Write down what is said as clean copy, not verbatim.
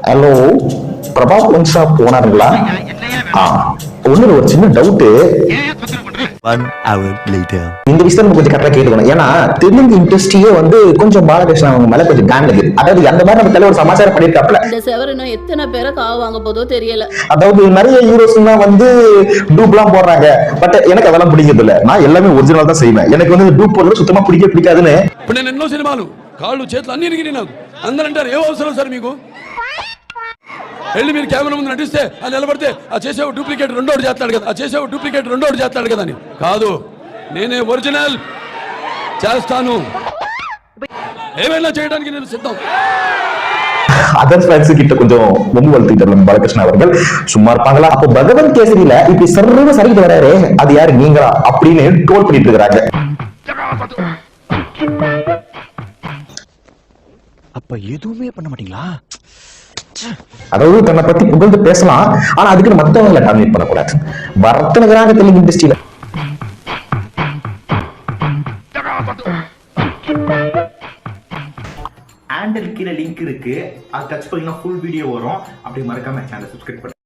Hello, Prabha வன்ஷா போனாருங்களா? ஒண்ணு ஒரு சின்ன டவுட். இந்த விஷயம் நம்ம கொஞ்சம் கரெக்டா கேட்டுக்கணும். ஏன்னா தெலுங்கு இண்டஸ்ட்ரியே வந்து கொஞ்சம் பாலகிருஷ்ணன் அவங்க மேல கொஞ்சம் கேங் இருக்கு. அதாவது அந்த மாதிரி நம்ம தலைவர் ஒரு சமாச்சாரம் பண்ணிருக்காப்ல. இந்த செவரனும் எத்தனை பேரை காவு வாங்க போதோ தெரியல. அதாவது நிறைய ஹீரோஸ் வந்து டூப்லாம் போடுறாங்க. பட் எனக்கு அதெல்லாம் பிடிக்கிறது இல்ல. நான் எல்லாமே ஒரிஜினல் தான் செய்வேன். எனக்கு வந்து டூப் போடுறது சுத்தமா பிடிக்காதுன்னு. ఇప్పుడు నేను ఎన్నో సినిమాలు కాళ్ళు చేతులు అన్ని ఇరిగినాయి నాకు. అందరూ అంటారు ఏ అవసరం సార్ మీకు? వెళ్ళి మీరు కెమెరా ముందు నటిస్తే అది నిలబడితే ఆ చేసేవాడు డూప్లికేట్ రెండోడు చేస్తాడు కదా అని. కాదు, నేనే ఒరిజినల్ చేస్తాను. ఏమైనా చేయడానికి నేను సిద్ధం. அதர் ஃபேன்ஸ் கிட்ட கொஞ்சம் ரொம்ப வளர்த்துக்கிட்டார் பாலகிருஷ்ணன் அவர்கள். சும்மா இருப்பாங்களா? அப்போ பகவந்த் கேசரியில இப்படி சர்வ சரிக்கு வராரு, அது யாரு நீங்களா அப்படின்னு ட்ரோல் பண்ணிட்டு இருக்காங்க. அப்ப எதுவுமே பண்ண மாட்டீங்களா? அதாவது தன்னை பத்தி புகழ்ந்து பேசலாம், ஆனா அதுக்கு மத்தவங்களை டாமினேட் பண்ணக்கூடாது. வர்த்தனகராக தெலுங்கு இண்டஸ்ட்ரியில ஹேண்டில் கீழே லிங்க் இருக்கு, அது டச் பண்ணீங்கன்னா ஃபுல் வீடியோ வரும். அப்படி மறக்காம சேனலை சப்ஸ்கிரைப் பண்ணுங்க.